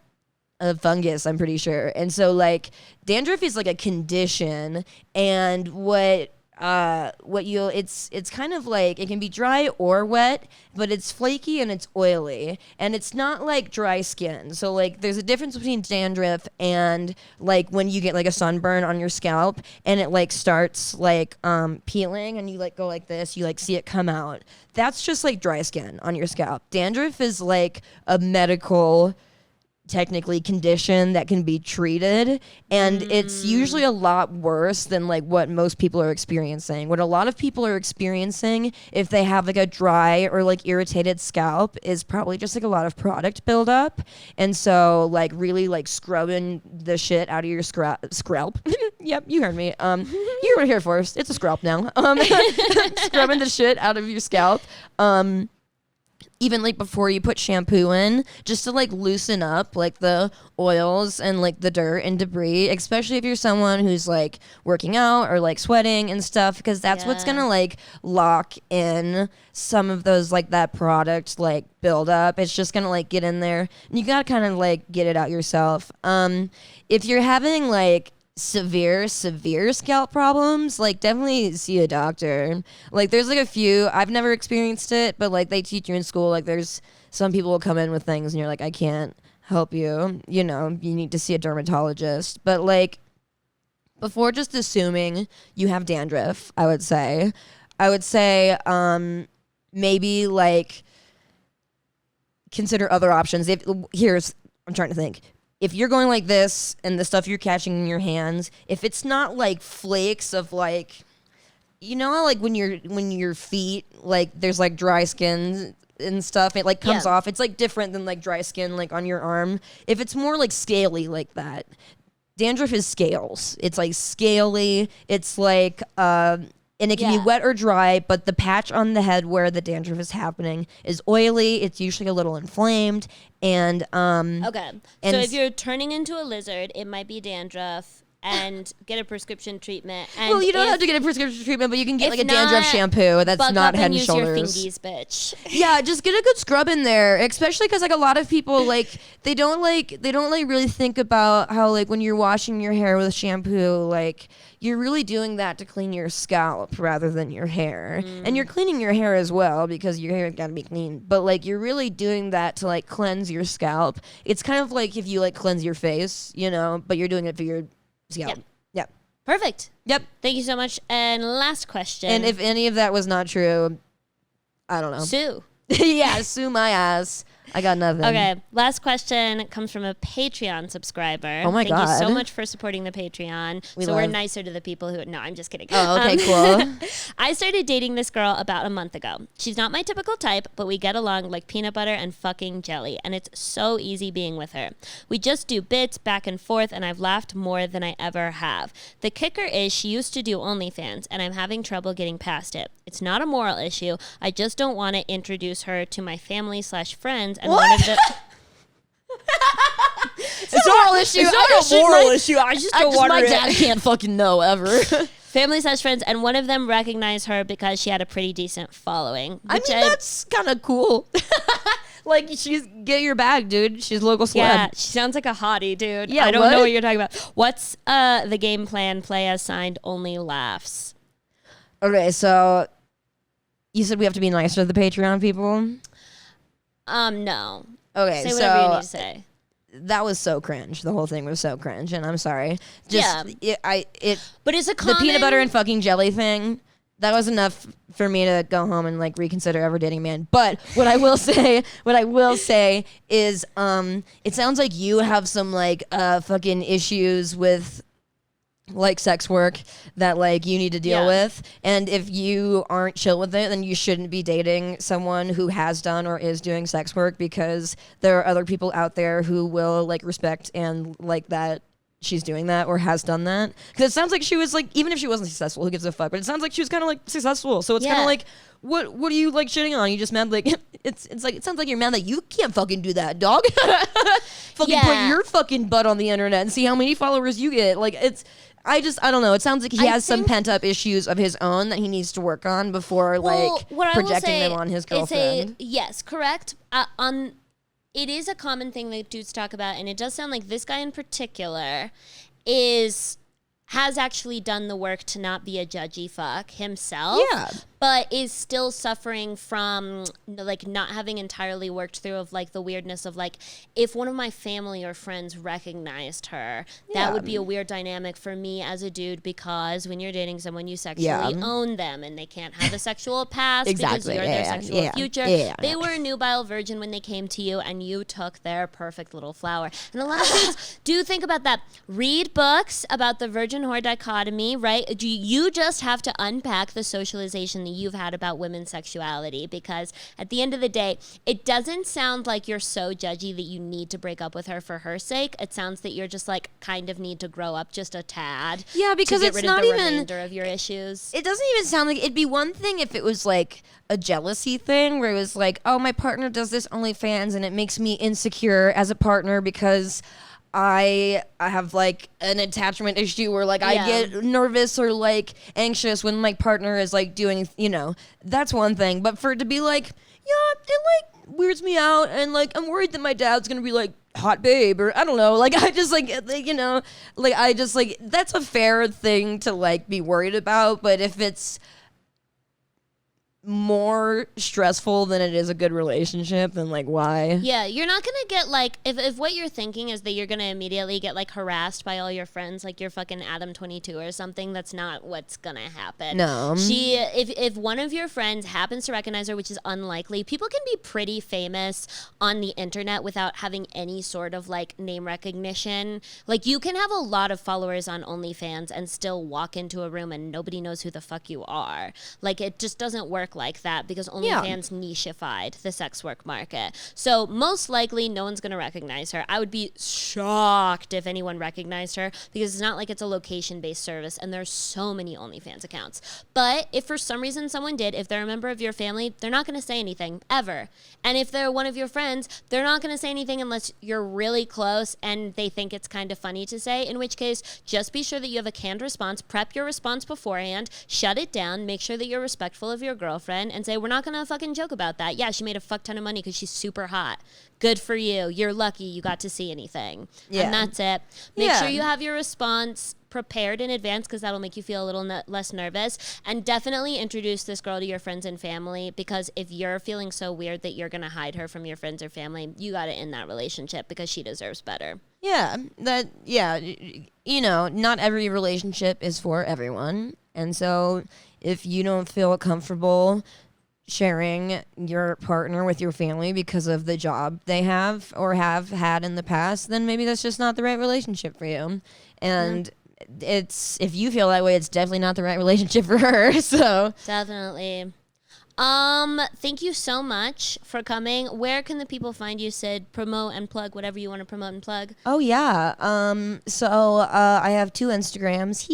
fungus, I'm pretty sure. And so like dandruff is like a condition, and it's kind of like it can be dry or wet, but it's flaky and it's oily, and it's not like dry skin. So like there's a difference between dandruff and like when you get like a sunburn on your scalp and it like starts like peeling and you like go like this, you like see it come out. That's just like dry skin on your scalp. Dandruff is like a medical technically condition that can be treated, and it's usually a lot worse than like what most people are experiencing. What a lot of people are experiencing if they have like a dry or like irritated scalp is probably just like a lot of product buildup, and so like really like scrubbing the shit out of your scalp. Yep, you heard me. You were here first. It's a scalp now. Scrubbing the shit out of your scalp. Even like before you put shampoo in, just to like loosen up like the oils and like the dirt and debris, especially if you're someone who's like working out or like sweating and stuff, because that's what's gonna like lock in some of those like that product like build up. It's just gonna like get in there, and you gotta kind of like get it out yourself. If you're having like severe scalp problems, like definitely see a doctor. Like there's like a few, I've never experienced it, but like they teach you in school, like there's some people will come in with things and you're like, I can't help you, you know, you need to see a dermatologist. But like before just assuming you have dandruff, I would say maybe like consider other options. I'm trying to think. If you're going like this and the stuff you're catching in your hands, if it's not like flakes of like, you know how like when your feet, like there's like dry skin and stuff, it like comes off. It's like different than like dry skin like on your arm. If it's more like scaly like that, dandruff is scales. It's like scaly. It's like And it can be Yeah. wet or dry, but the patch on the head where the dandruff is happening is oily. It's usually a little inflamed. And Okay. and So if you're turning into a lizard, it might be dandruff, and get a prescription treatment. And well, you don't have to get a prescription treatment, but you can get if like a dandruff not, shampoo that's buck not up Head and and use Shoulders. your fingies, bitch. Yeah, just get a good scrub in there, especially because like a lot of people like they don't really think about how like when you're washing your hair with shampoo, like you're really doing that to clean your scalp rather than your hair, and you're cleaning your hair as well because your hair's got to be clean. But like you're really doing that to like cleanse your scalp. It's kind of like if you like cleanse your face, you know, but you're doing it for your scalp. Yeah. Yep. Perfect. Yep. Thank you so much. And last question. And if any of that was not true, I don't know. Sue. Yeah, sue my ass. I got nothing. Okay, last question comes from a Patreon subscriber. Oh my Thank you so God. much for supporting the Patreon. We We're love- nicer to the people who. No, I'm just kidding. Oh, okay, cool. I started dating this girl about a month ago. She's not my typical type, but we get along like peanut butter and fucking jelly, and it's so easy being with her. We just do bits back and forth, and I've laughed more than I ever have. The kicker is she used to do Onlyfans, and I'm having trouble getting past it. It's not a moral issue. I just don't want to introduce her to my family/friends, and one of the. It's a moral issue. It's not a moral issue. I just don't want my her. dad can't fucking know ever. Family/friends, and one of them recognized her because she had a pretty decent following. I mean, that's kind of cool. Like, she's get your bag, dude. She's local celeb. yeah, she sounds like a hottie, dude. Yeah, I don't what? know what you're talking about. What's the game plan? Play as signed, only laughs. Okay, so you said we have to be nicer to the Patreon people. No. Okay, Say whatever you need to so say. that was so cringe. The whole thing was so cringe, and I'm sorry. Yeah. But it's a The common... peanut butter and fucking jelly thing, that was enough for me to go home and like reconsider ever dating a man. But what I will say is it sounds like you have some like fucking issues with like sex work that like you need to deal Yeah. with, and if you aren't chill with it, then you shouldn't be dating someone who has done or is doing sex work, because there are other people out there who will like respect and like that she's doing that or has done that. Because it sounds like she was like, even if she wasn't successful, who gives a fuck, but it sounds like she was kind of like successful, so it's kind Yeah. of like what are you like shitting on? You just mad like it's like it sounds like you're mad that you can't fucking do that, dog. Fucking Yeah. put your fucking butt on the internet and see how many followers you get. Like I don't know. It sounds like he I has some think- pent up issues of his own that he needs to work on before Well, like what I will projecting say them on his is girlfriend. yes, correct. It is a common thing that dudes talk about, and it does sound like this guy in particular has actually done the work to not be a judgy fuck himself. Yeah. But is still suffering from like not having entirely worked through of like the weirdness of like, if one of my family or friends recognized her, that would be a weird dynamic for me as a dude, because when you're dating someone, you sexually own them, and they can't have a sexual past because Exactly. you're their sexual future. Yeah. They were a nubile virgin when they came to you, and you took their perfect little flower. And a lot of dudes do think about that. Read books about the virgin whore dichotomy, right? You just have to unpack the socialization that you've had about women's sexuality, because at the end of the day, it doesn't sound like you're so judgy that you need to break up with her for her sake. It sounds that you're just like kind of need to grow up just a tad. Yeah, because to get it's rid not of the even- remainder of your issues. It doesn't even sound like it'd be one thing if it was like a jealousy thing where it was like, oh, my partner does this OnlyFans and it makes me insecure as a partner because I have like an attachment issue where like I Yeah. get nervous or like anxious when my partner is like doing, that's one thing. But for it to be like, yeah, it like weirds me out, and like I'm worried that my dad's gonna be like hot babe, or I don't know, like I just like I just like that's a fair thing to like be worried about. But if it's more stressful than it is a good relationship, then like why? Yeah, you're not gonna get like, if what you're thinking is that you're gonna immediately get like harassed by all your friends, like you're fucking Adam 22 or something, that's not what's gonna happen. No. If one of your friends happens to recognize her, which is unlikely, people can be pretty famous on the internet without having any sort of like name recognition. Like you can have a lot of followers on OnlyFans and still walk into a room and nobody knows who the fuck you are. Like it just doesn't work work like that because OnlyFans nicheified the sex work market. So most likely no one's going to recognize her. I would be shocked if anyone recognized her because it's not like it's a location-based service and there's so many OnlyFans accounts. But if for some reason someone did, if they're a member of your family, they're not going to say anything ever. And if they're one of your friends, they're not going to say anything unless you're really close and they think it's kind of funny to say, in which case just be sure that you have a canned response, prep your response beforehand, shut it down, make sure that you're respectful of your girlfriend and say, we're not going to fucking joke about that. Yeah, she made a fuck ton of money because she's super hot. Good for you. You're lucky you got to see anything. Yeah. And that's it. Make sure you have your response prepared in advance because that'll make you feel a little less nervous. And definitely introduce this girl to your friends and family because if you're feeling so weird that you're going to hide her from your friends or family, you got to end that relationship because she deserves better. Yeah, you know, not every relationship is for everyone. And so if you don't feel comfortable sharing your partner with your family because of the job they have or have had in the past, then maybe that's just not the right relationship for you. And it's, if you feel that way, it's definitely not the right relationship for her. So definitely. Thank you so much for coming. Where can the people find you, Sid? Promote and plug whatever you want to promote and plug. Oh yeah. I have 2 Instagrams.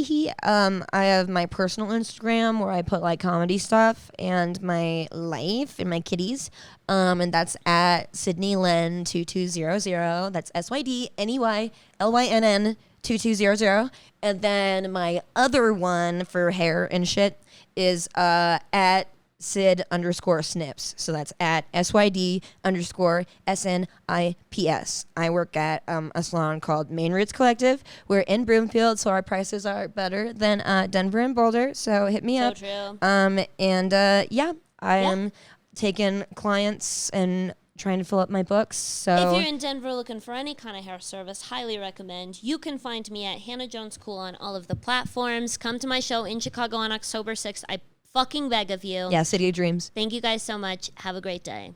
I have my personal Instagram where I put like comedy stuff and my life and my kitties. And that's at SydneyLynn2200. That's SydneyLynn 2200. And then my other one for hair and shit is at Sid_Snips. So that's at SYD_SNIPS. I work at a salon called Main Roots Collective. We're in Broomfield, so our prices are better than Denver and Boulder. So hit me up. True. I am taking clients and trying to fill up my books. So if you're in Denver looking for any kind of hair service, highly recommend. You can find me at Hannah Jones Cool on all of the platforms. Come to my show in Chicago on October 6th. I fucking beg of you. Yeah, City of Dreams. Thank you guys so much. Have a great day.